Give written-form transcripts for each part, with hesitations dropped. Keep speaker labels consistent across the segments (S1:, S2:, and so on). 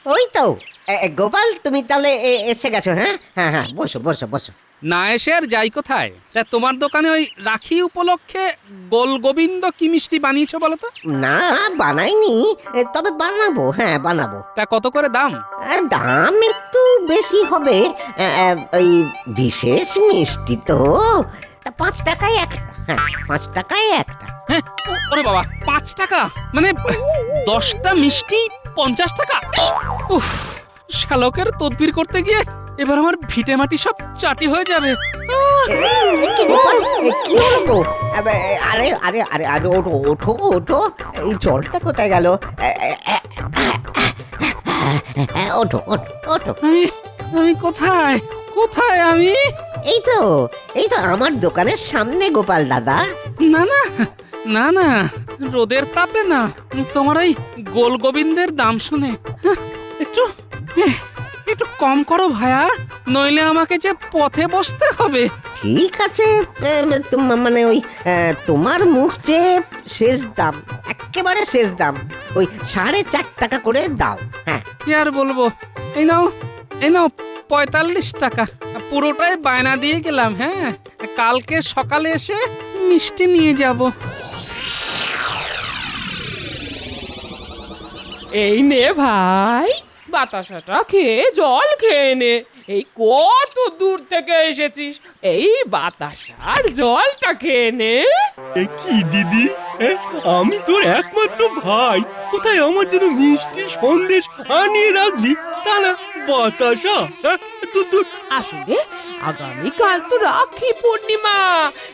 S1: ওই তো গোপাল, তুমি তাহলে এসে গেছো? হ্যাঁ হ্যাঁ হ্যাঁ, বসো বসো বসো।
S2: না এসে আর যাই কোথায়? তা তোমার দোকানে ওই রাখি উপলক্ষে গোল গোবিন্দ কি মিষ্টি বানিয়েছো বলো তো?
S1: না, বানাইনি, তবে বানাবো, হ্যাঁ বানাবো।
S2: তা কত করে দাম?
S1: দাম একটু বেশি হবে, ওই বিশেষ মিষ্টি তো, তা 5 টাকায় একটা। হ্যাঁ, 5 টাকায় একটা।
S2: হ্যাঁ, ওরে বাবা, 5 টাকা? মানে 10টা মিষ্টি 50 টাকা? উফ, শালকের তদবির করতে গিয়ে এবার আমার ভিটে মাটি সব চাটি হয়ে যাবে।
S1: কি গোপাল, কি হলো গো? আরে আরে আরে আরে, ওঠো ওঠো ওঠো, এই জলটা কোথায় গেল? ওঠো ওঠো ওঠো।
S2: আমি কোথায়? কোথায় আমি?
S1: এই তো, এই তো আমার দোকানের সামনে গোপাল দাদা।
S2: না না না না, রোদের তাপে না, তোমার এই গোল গোবিন্দের দাম শুনে একটু একটু কম করো ভায়া, নইলে আমাকে যে পথে বসতে হবে।
S1: ঠিক আছে, মানে ওই তোমার মুখ যে শেষ দাম, একেবারে শেষ দাম, ওই 4.5 টাকা করে দাও। হ্যাঁ,
S2: কি আর বলবো, এই নাও এই নাও 45 টাকা, পুরোটাই বায়না দিয়ে গেলাম। হ্যাঁ, কালকে সকালে এসে মিষ্টি নিয়ে যাব।
S3: এই নে ভাই, বাতাসাটা খেয়ে জল খেয়ে নে। এই কত দূর থেকে এসেছিস, এই বাতাসার জলটা খেয়ে নে।
S4: এ কি দিদি, আমি তোর একমাত্র ভাই, কোথায় আমার জন্য মিষ্টি সন্দেশ আনিয়ে রাখবি, তা না বাতাসা। দূর।
S3: আসলে আগামীকাল তো রাখি পূর্ণিমা,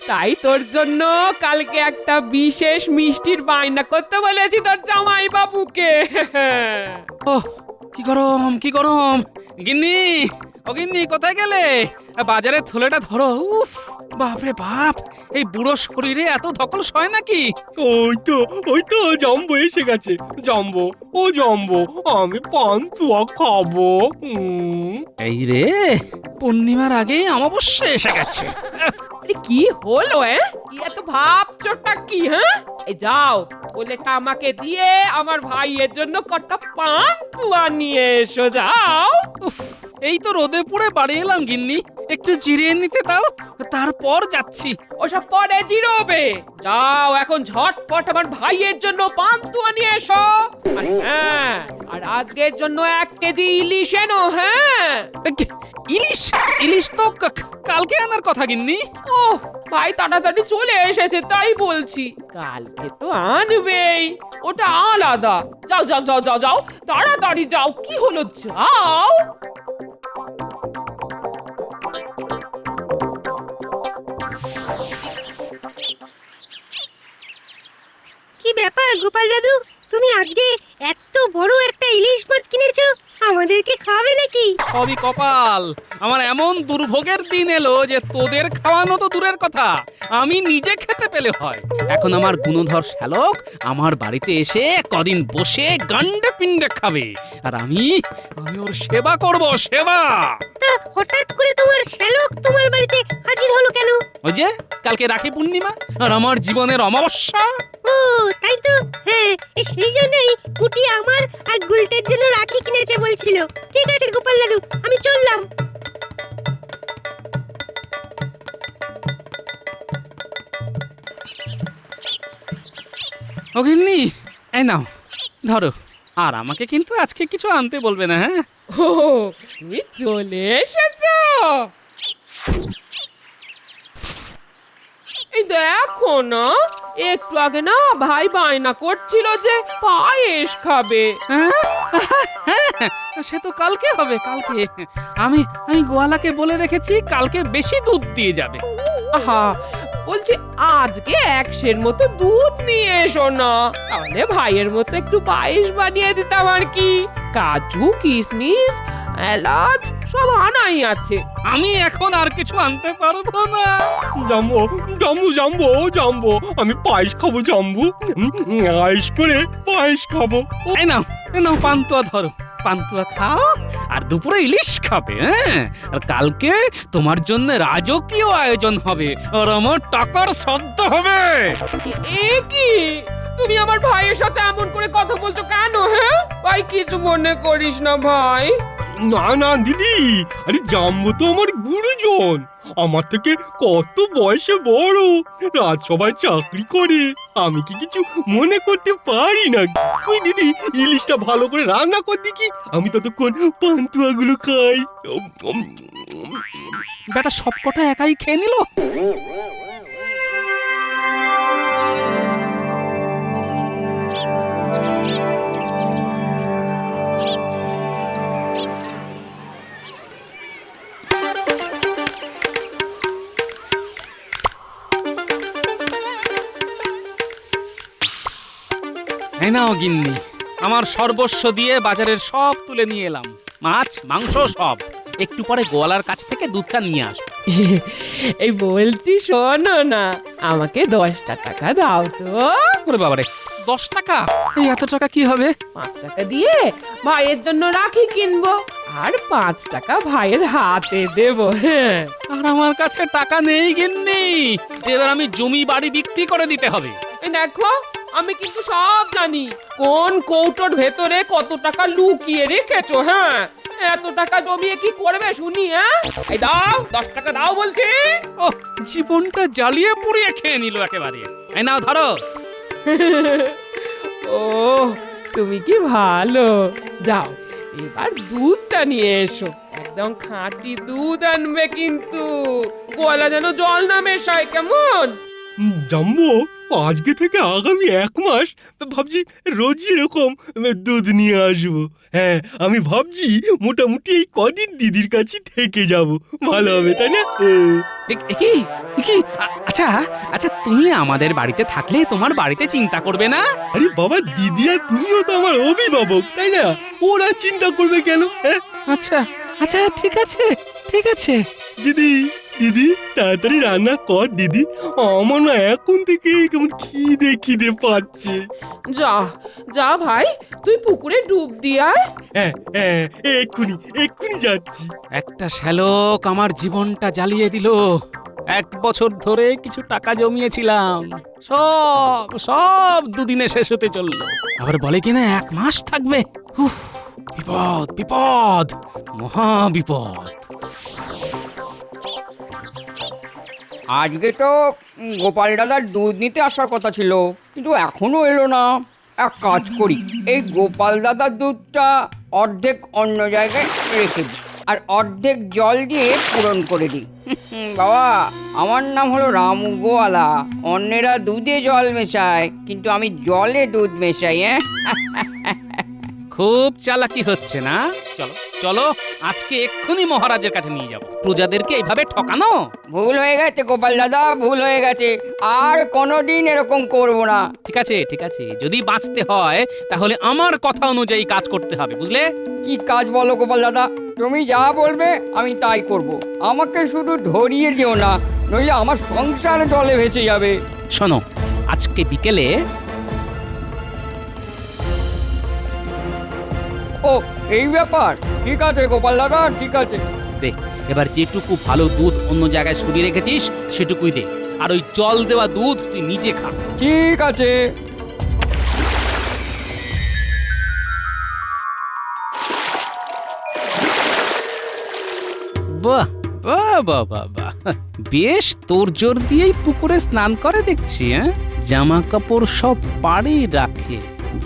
S3: তাই তোর জন্য কালকে একটা বিশেষ মিষ্টির বায়না করতে বলেছি তোর জামাই বাবুকে।
S2: ওহ, কি গরম কি গরম! গিন্নি, ও গিন্নি, কোথায় গেলে? বাজারে থলেটা ধরো। উফ, বাপরে বাপ, এই বুড়ো শরীরে এত ধকল সয় নাকি?
S4: ওই তো জম্বো এসে গেছে। জম্বো, ও জম্বো, আমি পান্তুয়া খাবো।
S2: এই রে, পূর্ণিমার আগেই অমাবস্যা এসে গেছে।
S3: আরে কি হলো? কি এত ভাবছোটা কি? হ্যাঁ, এই যাও, ওলেটা আমাকে দিয়ে আমার ভাইয়ের জন্য কটা পান্তুয়া নিয়ে এসো, যাও।
S2: উফ, এই তো রোদে পুড়ে বাড়ি এলাম গিন্নি, একটু জিরিয়ে নিতে দাও, তারপর যাচ্ছি।
S3: ওসব পরে জিরোবে, যাও এখন ঝটপট আমার ভাইয়ের জন্য পান্তুয়া নিয়ে এসো। আর হ্যাঁ, আর আজকের জন্য 1 কেজি ইলিশ এনো। হ্যাঁ,
S2: ইলিশ? ইলিশ তো কালকে আনার কথা গিন্নি।
S3: ও ভাই তাড়াতাড়ি চলে এসেছে তাই বলছি, কালকে তো আনবেই, ওটা আলাদা। যাও যাও যাও যাও যাও, তাড়াতাড়ি যাও, কি হলো, যাও।
S5: কি ব্যাপার গোপাল দাদু, তুমি আজকে এত বড় একটা ইলিশ মাছ কিনেছো, আমাদেরকে খাওয়াবে নাকি?
S2: সবই কপাল, আমার এমন দুর্ভোগের দিন এলো যে তোদের খাওয়ানো তো দূরের কথা, আমি নিজে খেতে পেলে হয়। এখন আমার গুণধর শ্যালক আমার বাড়িতে এসে কদিন বসে গান্ডে পিণ্ডে খাবে, আর আমি ওর সেবা করব, সেবা।
S5: তা হঠাৎ করে তোমার শ্যালক তোমার বাড়িতে হাজির হলো কেন?
S2: ওই যে কালকে রাখি পূর্ণিমা আর আমার জীবনের অমাবস্যা।
S5: ও তাই তো, হ্যাঁ, সেই জন্যই কুটি আমার আর গুলটের জন্য রাখি কিনেছে বলছিল। ঠিক আছে গোপাল দাদু, আমি চললাম।
S2: ও গিন্নি, এই নাও ধরো, আর আমাকে কিন্তু আজকে কিছু আনতে বলবে না। হ্যাঁ,
S3: ও তুমি চলে এসেছো, এই দেখো না, একটু আগে না ভাই বায়না করছিল যে পায়েস খাবে।
S2: সে তো কালকে হবে, কালকে। আমি আমি গোয়ালাকে বলে রেখেছি কালকে বেশি দুধ দিয়ে যাবে।
S3: আহা, বলছি আজকে 100 মতো দুধ নিয়ে এসো না, তাহলে ভাইয়ের মতো একটু পায়েস বানিয়ে দিতাম আর কি। কাজু কিশমিশ এলাচ সব আনাই আছে।
S2: আমি এখন আর কিছু আনতে পারবো না।
S4: জাম্বো জাম্বু জাম্বো জাম্বো, আমি পায়েস খাবো জাম্বু, আয়েস করে পায়েস খাবো।
S2: এই নাও, এই নাও পান্তুয়া ধরো, পান্তুয়া খাও আর দুপুরে ইলিশ খাবে। হ্যাঁ, আর কালকে তোমার জন্য রাজকীয় আয়োজন হবে আর আমার টাকার শব্দ হবে।
S3: এ কি, তুমি আমার ভাইয়ের সাথে এমন করে কথা বলছো কেন? হ্যাঁ, ভাই কিছু মনে করিস না ভাই।
S4: না না দিদি, আরে জাম্বো তো আমার গুরুজন, আমার থেকে কত বয়সে বড়, রাজসভায় চাকরি করে, আমি কি কিছু মনে করতে পারি না? তুই দিদি ইলিশটা ভালো করে রান্না কর দেখি, আমি ততক্ষণ পান্তুয়াগুলো খাই।
S2: বেটা সবকটা একাই খেয়ে নিল। এই নাও গিন্নি, আমার সর্বস্ব দিয়ে বাজারের সব তুলে নিয়ে এলাম, মাছ মাংস সব। একটু পরে গোয়ালার কাছ থেকে দুধটা নিয়ে আসবো।
S3: এই বলছি শোনো না, আমাকে 10টা টাকা দাও তো।
S2: ওরে বাবারে, 10 টাকা? এই এত টাকা কি হবে?
S3: 5 টাকা দিয়ে ভাইয়ের জন্য রাখি কিনবো, আর 5 টাকা ভাইয়ের হাতে দেবো। হ্যাঁ,
S2: আর আমার কাছে টাকা নেই গিন্নি, এবার আমি জমি বাড়ি বিক্রি করে দিতে হবে।
S3: এই দেখো, আমি কিন্তু সব জানি কোন কৌটোর ভেতরে কত টাকা লুকিয়ে রেখেছো। হ্যাঁ, এত টাকা জমিয়ে কি করবে শুনি? হ্যাঁ, এই দাও, 10 টাকা দাও বলছি।
S2: ও, জীবনটা জ্বালিয়ে পুড়িয়ে খেয়ে নিল একেবারে। এই নাও ধরো।
S3: ও, তুমি কি ভালো। যাও, এবার দুধটা নিয়ে এসো, একদম খাঁটি দুধ আনবে কিন্তু, গোয়ালা যেন জল না মেশায়, কেমন?
S4: জাম্বো, আজকে থেকে আগামী 1 মাস ভাবছি রোজই এরকম দুধ নিয়ে আসবো। হ্যাঁ, আমি ভাবছি মোটামুটি এই কদিন দিদির কাছে থেকে যাব, ভালো হবে তাই না?
S2: আচ্ছা আচ্ছা, তুমি আমাদের বাড়িতে থাকলে তোমার বাড়িতে চিন্তা করবে না?
S4: আরে বাবা, দিদি আর তুমিও তো আমার অভিভাবক তাই না, ওরা চিন্তা করবে কেন? হ্যাঁ
S2: আচ্ছা আচ্ছা, ঠিক আছে ঠিক আছে।
S4: দিদি, দিদি তাড়াতাড়ি রান্না কর দিদি, আমার না এখন থেকে কেমন খিদে খিদে পাচ্ছে।
S3: যা যা ভাই, তুই পুকুরে ডুব দিয়ে আয়।
S4: হ্যাঁ হ্যাঁ, এক্ষুনি এক্ষুনি যাচ্ছি।
S2: একটা শ্যালক আমার জীবনটা জ্বালিয়ে দিল। 1 বছর ধরে কিছু টাকা জমিয়েছিলাম, সব সব দুদিনে শেষ হতে চললো। আবার বলে কিনা 1 মাস থাকবে। উফ, বিপদ বিপদ, মহা বিপদ।
S6: আজকে তো গোপাল দাদার দুধ নিতে আসার কথা ছিল, কিন্তু এখনো এলো না। এক কাজ করি, এই গোপাল দাদার দুধটা অর্ধেক অন্য জায়গায় রেখে দিই, আর অর্ধেক জল দিয়ে পূরণ করে দিই। বাবা, আমার নাম হলো রামু গোয়ালা। অন্যেরা দুধে জল মেশায়, কিন্তু আমি জলে দুধ মেশাই।
S2: খুব চালাকি হচ্ছে না? চলো চলো, আজকে এক্ষুনি মহারাজের কাছে নিয়ে যাব। প্রজাদেরকে এইভাবে ঠকানো
S6: ভুল হয়ে গেছে গোপাল দাদা, ভুল হয়ে গেছে, আর কোনোদিন এরকম করব না।
S2: ঠিক আছে ঠিক আছে, যদি বাঁচতে হয় তাহলে আমার কথা অনুযায়ী কাজ করতে হবে, বুঝলে?
S6: কি কাজ বলো গোপাল দাদা, তুমি যা বলবে আমি তাই করব। আমাকে শুধু ধরিয়ে দিও না, নইলে আমার সংসার জলে ভেসে যাবে।
S2: শোনো, আজকে বিকেলে
S6: ও, এই ব্যাপার, ঠিক আছে গোপাল দাদা, ঠিক আছে।
S2: দে, এবার যেটুকু ভালো দুধ অন্য জায়গায় সরিয়ে রেখেছিস সেটুকুই দে, আর ওই জল দেওয়া দুধ তুই নিজে খা।
S6: ঠিক আছে।
S2: বাহ বাহ বাহ বাহ বাহ, বেশ তোর জোর দিয়েই পুকুরে স্নান করে দেখছি। হ্যাঁ, জামা কাপড় সব পাড়ে রাখে,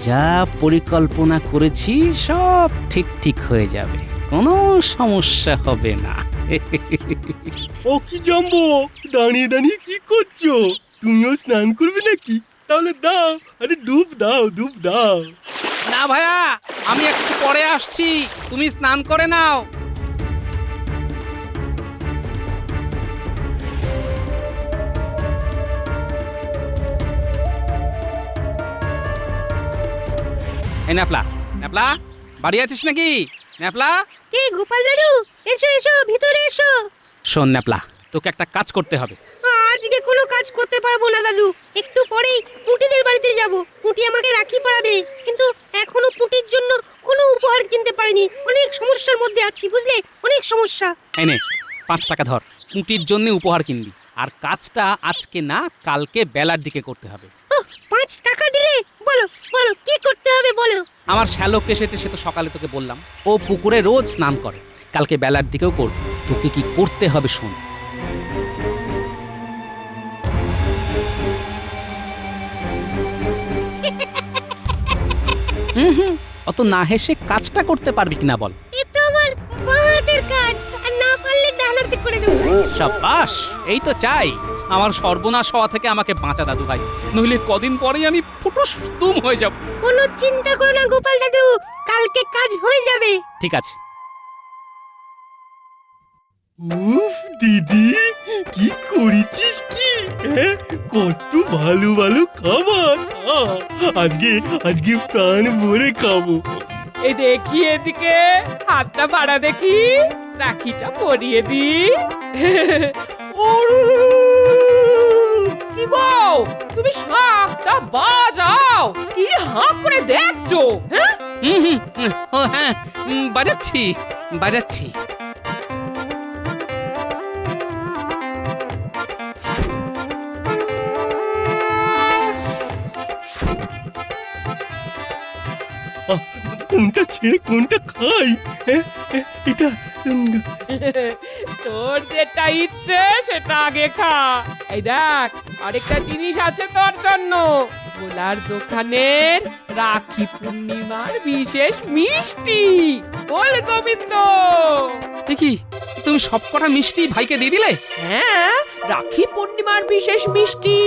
S2: যা পরিকল্পনা করেছি সব ঠিক ঠিক হয়ে যাবে, কোনো সমস্যা হবে না।
S4: ও কি জাম্বো, দাঁড়িয়ে দাঁড়িয়ে কি করছো? তুমিও স্নান করবে নাকি? তাহলে দাও, আরে ডুব দাও, ডুব দাও।
S2: না ভাইয়া, আমি একটু পরে আসছি, তুমি স্নান করে নাও। এই ন্যাপলা, ন্যাপলা, বাড়ি আছিস নাকি? ন্যাপলা,
S5: কে গোপাল দাদু? এসো এসো, ভিতরে এসো।
S2: শোন ন্যাপলা, তোকে একটা কাজ করতে হবে।
S5: আজকে কোনো কাজ করতে পারবো না দাদু, একটু পরেই পুটিদের বাড়িতে যাব। পুটি আমাকে রাখি পরাবে, কিন্তু এখনো পুটির জন্য কোনো উপহার কিনতে পারিনি। অনেক সমস্যার মধ্যে আছি, বুঝলে, অনেক সমস্যা।
S2: এই নে 5 টাকা ধর, পুঁটির জন্য উপহার কিনবি, আর কাজটা আজকে না কালকে বেলার দিকে করতে হবে।
S5: 5 টাকা দিলে? বলো বলো, কি করতে হবে বলো।
S2: আমার শ্যালক এসেছে, সে তো সকালে তোকে বললাম। ও পুকুরে রোজ স্নান করে, কালকে বেলার দিকেও করবে। তোকে কি করতে হবে শোন। হুম, অত না হেসে কাজটা করতে পারবি কিনা বল।
S5: এ তো আমার বাঁ হাতের কাজ, আর না পারলে ডান হাতে করে দেবো।
S2: সাবাস, এই তো চাই। আমার সর্বনাশ হওয়া থেকে আমাকে বাঁচা দাদু ভাই, নইলে কদিন পরেই আমি ফুটুস তুম হয়ে যাব।
S5: কোনো চিন্তা করো না গোপাল দাদু, কালকে কাজ হয়ে যাবে।
S2: ঠিক আছে।
S4: উফ দিদি, কি করেছিস কি? হ্যাঁ, কত ভালো ভালো খাবার। আজকে আজকে প্রাণ ভরে খাবো।
S3: এই দেখি এদিকে, হাতটা বাড়া দেখি, রাখিটা পরিয়ে দি। কি গো, তুমি শাকটা বাজাও, কি হাঁ করে দেখছো? হ্যাঁ,
S2: ও হ্যাঁ, বাজাচ্ছি বাজাচ্ছি।
S4: কোনটা ছেড়ে কোনটা খাই? হ্যাঁ, এটা
S3: তোর যেটা ইচ্ছে সেটা আগে খা। এই দেখ, আরেকটা জিনিস আছে তোর জন্য, ভোলার দোকানের রাখি পূর্ণিমার বিশেষ মিষ্টি। বল গোবিন্দ।
S2: দেখি, তুমি সবকটা মিষ্টি ভাইকে দিয়ে দিলে?
S3: হ্যাঁ, রাখি পূর্ণিমার বিশেষ মিষ্টি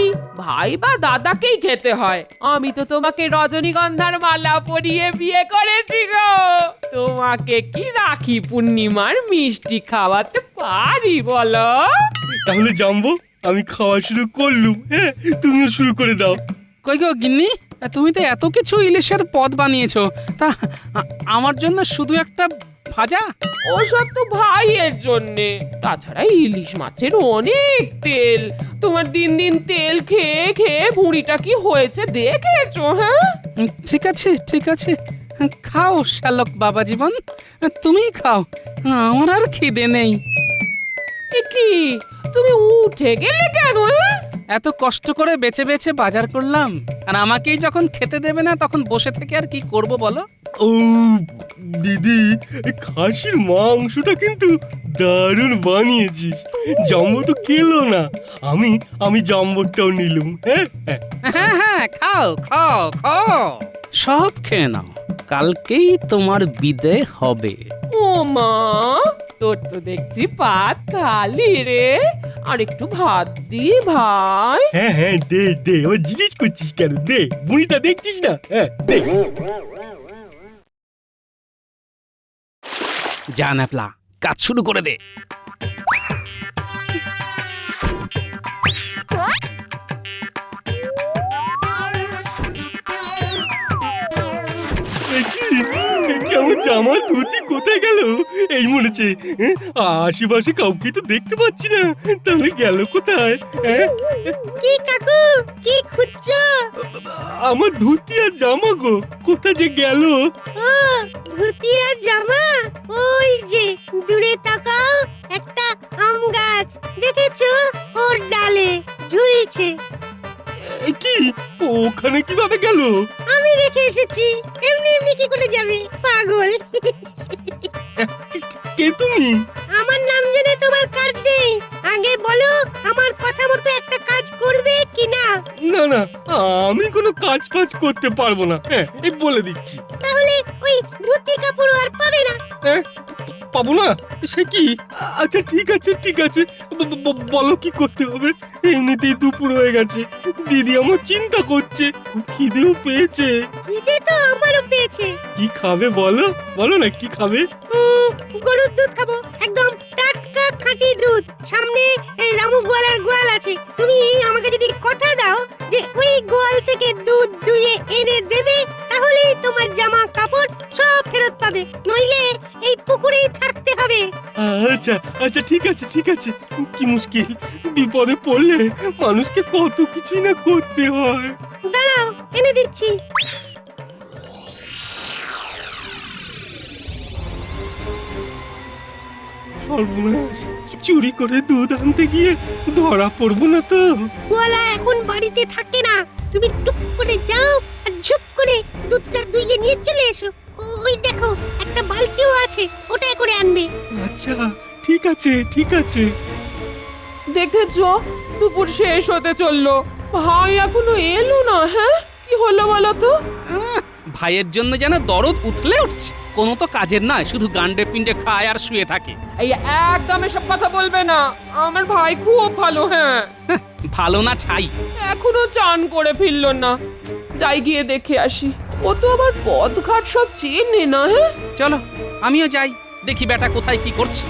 S3: ভাই বা দাদাকেই খেতে হয়। আমি তো তোমাকে রজনীগন্ধার মালা পরিয়ে বিয়ে করেছি গো, তোমাকে কি রাখি পূর্ণিমার মিষ্টি খাওয়াতে পারি বলো?
S4: তাহলে জানবো, আমি খাওয়া শুরু করলুম। হ্যাঁ, তুমিও শুরু করে দাও।
S2: কই গো গিন্নি, তুমি তো এত কিছু ইলিশের পদ বানিয়েছো, তা আমার জন্য শুধু একটা ভাজা?
S3: ওসব তো ভাইয়ের জন্যে, তাছাড়া ইলিশ মাছের অনেক তেল। তোমার দিন দিন তেল খেয়ে খেয়ে ভুঁড়িটা কি হয়েছে দেখেছো? হ্যাঁ,
S2: ঠিক আছে ঠিক আছে, খাও শ্যালক বাবা জীবন, তুমি খাও, আমার আর খিদে নেই।
S3: এ কি, তুমি উঠে গেলে কেন? হ্যাঁ,
S2: এত কষ্ট করে বেছে বেছে বাজার করলাম, আর আমাকেই যখন খেতে দেবে না তখন বসে থেকে আর কি করব বলো?
S4: ও দিদি, এই খাসির মাংসটা কিন্তু দারুণ বানিয়েছিস। জাম্বো তো খেলো না, আমি জাম্বোটাও নিলুম। হ্যাঁ হ্যাঁ,
S2: হ্যাঁ হ্যাঁ, খাও খাও খাও, সব খেয়ে নাও, কালকেই তোমার বিদায় হবে।
S3: ও মা, তোর তো দেখছি পাত খালি রে, আর একটু ভাত দি ভাই।
S4: হ্যাঁ হ্যাঁ, দে দে, ও জিজ্ঞেস করছিস কেন? দে, বুড়িটা দেখছিস না? হ্যাঁ দে।
S2: যা ন্যাপলা, কাজ শুরু করে দে।
S4: আমার জামা ধুতি কোথায় গেল? এই মনেছে, আশেপাশে কাউকে তো দেখতে পাচ্ছি না, তাহলে গেল কোথায়? হ্যাঁ,
S5: কি কাকু, কি খুঁজছো?
S4: আমার ধুতি আর জামা গো, কোথায় যে গেল?
S5: ও, ধুতি আর জামা, ওই যে দূরে তাকাও, একটা আম গাছ দেখেছো? ওর ডালে ঝুলছে।
S4: এ কি, ওখানে কিভাবে গেল?
S5: আমি রেখে এসেছি, এমনি এমনি কি করে যাবে পাগল?
S4: কে তুমি?
S5: আমার নাম জেনে তোমার কাজ নেই, আগে বলো আমার কথা মতো একটা কাজ করবে কিনা?
S4: না না, আমি কোনো কাজ ফাজ করতে পারবো না। হ্যাঁ, এই বলে দিচ্ছি।
S5: তাহলে ওই ধুতি কাপড় আর পাবে না।
S4: হ্যাঁ, পাবো না? সে কি? আচ্ছা ঠিক আছে ঠিক আছে, বলো কি করতে হবে? এমনিতেই দুপুর হয়ে গেছে, দিদি আমার চিন্তা করছে, খুব খিদেও পেয়েছে।
S5: খিদে তো আমারও পেয়েছে।
S4: কি খাবে বলো, বলো না কি খাবে?
S5: গরুর দুধ খাবো, একদম টাটকা খাঁটি দুধ। সামনে এই রামু গোয়ালার গোয়াল আছে, তুমি আমাকে যদি কথা দাও যে ওই গোয়াল থেকে দুধ দুয়ে এনে দেবে, তাহলেই তোমার জামা কাপড় সব ফেরত পাবে, নইলে এই পুকুরেই থাকতে হবে।
S4: আচ্ছা আচ্ছা ঠিক আছে ঠিক আছে, কি মুশকিল, বিপদে পড়লে মানুষকে কত কিছুই না করতে হয়।
S5: দাঁড়াও, এনে দিচ্ছি।
S4: সর্বনাশ, চুরি করে দুধ আনতে গিয়ে ধরা পড়বো না তো?
S5: গোয়ালা এখন বাড়িতে থাকে না, তুমি টুক করে যাও আর ঝুপ করে দুধ দুধটা দুইয়ে নিয়ে চলে এসো। ওই দেখো একটা বালতিও আছে, ওটাই করে আনবে।
S4: আচ্ছা ঠিক আছে ঠিক আছে।
S3: দেখেছো দুপুর শেষ হতে চললো, ভাই এখনো এলো না। হ্যাঁ কি হলো বলো তো?
S2: ভাইয়ের জন্য যেন দরদ উথলে উঠছে। কোনো তো কাজের নয়, শুধু গান্ডে পিন্ডে খায় আর শুয়ে থাকে।
S3: এই একদম এসব কথা বলবে না, আমার ভাই খুব ভালো। হ্যাঁ
S2: ভালো না ছাই।
S3: এখনো চান করে ফিরল না, যাই গিয়ে দেখে আসি। ও তো আবার পথঘাট সব চেনে না। হ্যাঁ
S2: চলো আমিও যাই, দেখি বেটা কোথায় কি করছে।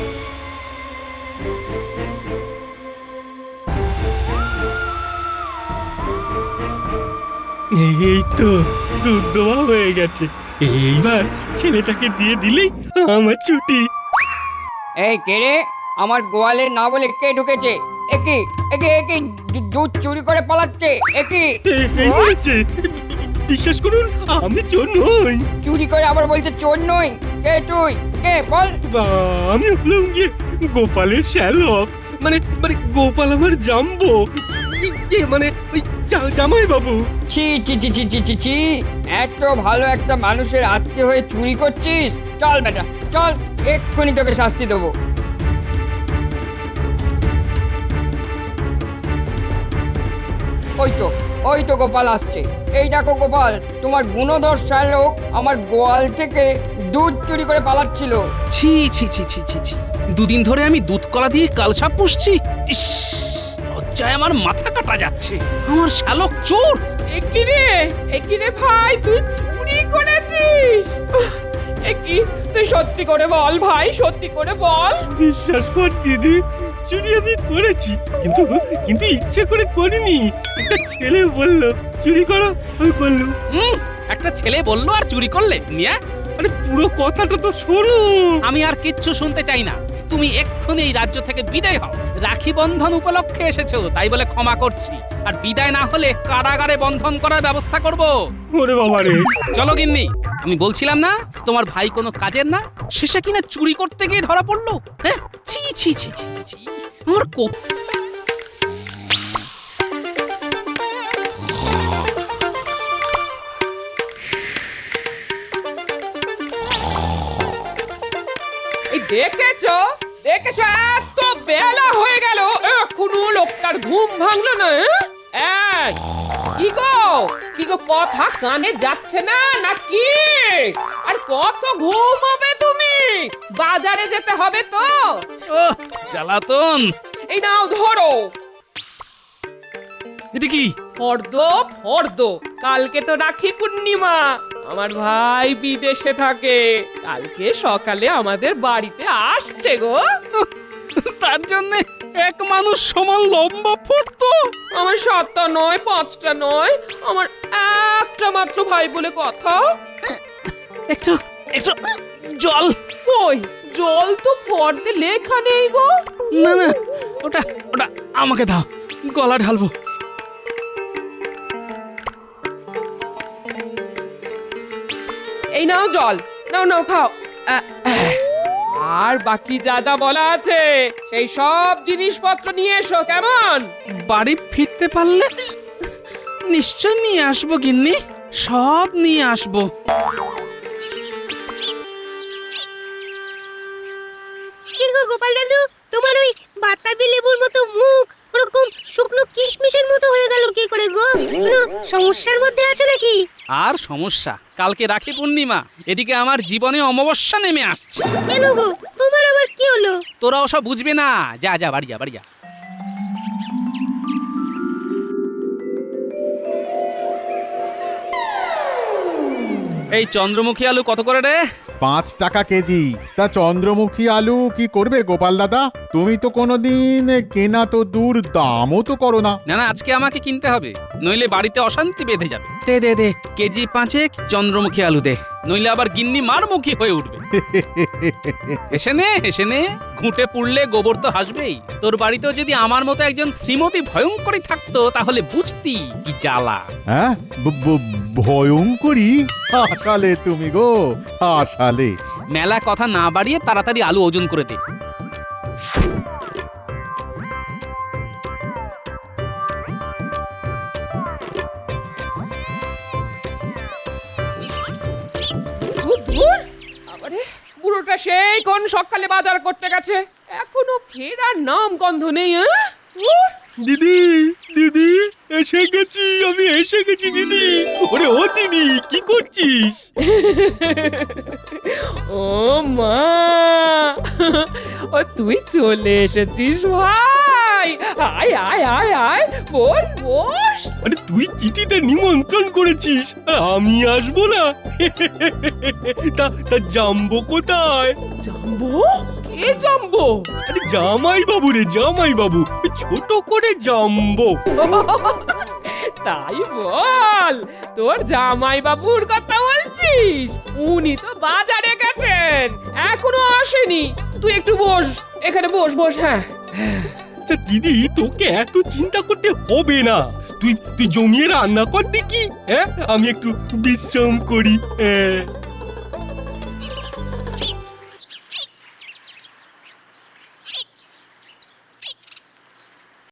S4: এই তো দুধ দেওয়া হয়ে গেছে, এইবার ছেলেটাকে দিয়ে দিলেই আমার ছুটি।
S6: এই কে রে? আমার গোয়ালে না বলে কে ঢুকেছে? একি একি একি দুধ চুরি করে পালাচ্ছে। একি
S4: এই হয়েছে, বিশ্বাস করুন আমি চোর নই।
S6: চুরি করে আবার বলছে চোর নই। কে তুই? কে বল?
S4: আমি হলাম গিয়ে গোপালের শ্যালক, মানে মানে গোপাল আমার জাম্বো, মানে ওই জামাই বাবু।
S6: ছি ছি ছি ছি ছি ছি ছি, এত ভালো একটা মানুষের আত্মীয় হয়ে চুরি করছিস? চল বেটা চল, এক্ষুনি তোকে শাস্তি দেবো। ওই তো গোপাল আসছে। এই দেখো গোপাল, তোমার গুণধর শ্যালক আমার গোয়াল থেকে দুধ চুরি করে পালাচ্ছিল।
S2: ছি ছি ছি ছি ছি ছি, দুদিন ধরে আমি দুধ কলা দিয়ে কালসাপ পুষছি। ইস, লজ্জায় আমার মাথা কাটা যাচ্ছে। আমার শালক চোর।
S3: একিরে ভাই, তুই চুরি করেছিস? একি তুই সত্যি করে বল ভাই, সত্যি করে বল।
S4: বিশ্বাস কর দিদি, চুরি আমি করেছি, কিন্তু কিন্তু ইচ্ছে করে করিনি। একটা ছেলে বলল চুরি করো, আমি করলাম।
S2: একটা ছেলে বললো আর চুরি করলে নিয়ে?
S4: আরে পুরো কথাটা তো শোনো।
S2: আমি আর কিচ্ছু শুনতে চাই না। তুমি এক্ষুনি এই রাজ্য থেকে বিদায় হও। রাখি বন্ধন উপলক্ষে এসেছো তাই বলে ক্ষমা করছি, আর বিদায় না হলে কারাগারে বন্ধন করার ব্যবস্থা করব।
S4: ওরে বাবা রে।
S2: চলো গিন্নি, আমি বলছিলাম না তোমার ভাই কোনো কাজের না, শেষে কিনা চুরি করতে গিয়ে ধরা পড়লো। হ্যাঁ ছি ছি ছি ছি ছি ছি, আমার
S3: এই দেখেছো এত বেলা হয়ে গেল, এখনো লোকটার ঘুম ভাঙলো না। এই, কি গো কথা কানে যাচ্ছে না নাকি? আর কত ঘুমাবে তুমি? বাজারে যেতে হবে তো।
S2: জ্বালাতন।
S3: এই নাও ধরো।
S2: এটা কি?
S3: ফর্দ, কালকে তো রাখি পূর্ণিমা। আমার ভাই বিদেশে থাকে, কালকে সকালে আমাদের বাড়িতে আসছে গো।
S2: তার জন্য এক মানুষ সমান লম্বা ফর্দ?
S3: আমার 7টা নয় 5টা নয়, আমার একটা মাত্র ভাই বলে কথা।
S2: একটু একটু জল।
S3: কই জল তো ফর্দে লেখা নেই গো।
S2: না না, ওটা ওটা আমাকে দাও, গলা ঢালবো।
S3: এই নাও জল, নাও খাও। আর বাকি যা যা বলা আছে সেই সব জিনিসপত্র নিয়ে এসো, কেমন?
S2: বাড়ি ফিরতে পারলে নিশ্চয় নিয়ে আসবো গিন্নি, সব নিয়ে আসবো।
S5: কি গো গোপাল দাদু, তোমার ওই বাতাবি লেবুর মতো মুখ ওরকম শুকনো কিশমিশের মতো হয়ে গেল কি করে গো? কোনো সমস্যার মধ্যে আছো নাকি?
S2: আর সমস্যা, কালকে রাখি পূর্ণিমা, এদিকে আমার জীবনে অমাবস্যা নেমে আসছে।
S5: কেন গো, তোমার আবার কি হলো?
S2: তোরা ওসব বুঝবে না, যা যা বাড়ি যা। এই চন্দ্রমুখী আলু কত করে রে?
S7: 5 টাকা কেজি। তা চন্দ্রমুখী আলু কি করবে গোপাল দাদা? তুমি তো কোনোদিন কেনা তো দূর, দামও তো করো না।
S2: না আজকে আমাকে কিনতে হবে, নইলে বাড়িতে অশান্তি বেঁধে যাবে। দে কেজি 5 চন্দ্রমুখী আলু দে, নইলে আবার গিন্নি মারমুখী হয়ে উঠবে। এসে নে, ঘুঁটে পুড়লে গোবর তো হাসবেই। তোর বাড়িতেও যদি আমার মতো একজন শ্রীমতী ভয়ঙ্করী থাকতো তাহলে বুঝতি কি জ্বালা।
S7: হ্যাঁ, ভয়ঙ্করী? হাসালে তুমি গো, হাসালে।
S2: মেলা কথা না বাড়িয়ে তাড়াতাড়ি আলু ওজন করে দে।
S3: ধুর আবারে বুড়োটা সেই কোন সকালে বাজার করতে গেছে এখনো ফেরার নাম গন্ধ নেই হ্যাঁ ধুর।
S4: দিদি দিদি এসে গেছি, আমি এসে গেছি দিদি। ওরে ও দিদি, কি করছিস?
S3: ও মা ও তুই চলে এসেছিস ভাই আয় আয় আয় আয় বস বস
S4: আরে তুই চিঠিতে নিমন্ত্রণ করেছিস, আমি আসবো না? তা জাম্বো কোথায়?
S3: জাম্বো কে জাম্বো
S4: আরে জামাই বাবু রে, জামাই বাবু, ছোট করে জাম্বো।
S3: তাই বল তোর জামাই বাবুর কথা বলছিস উনি তো বাজারে গেছেন এখনো আসেনি তুই একটু বস এখানে বস বস হ্যাঁ
S4: আচ্ছা দিদি, তোকে এত চিন্তা করতে হবে না। তুই জমিয়ে রান্না কর দেখি, হ্যাঁ, আমি একটু বিশ্রাম করি।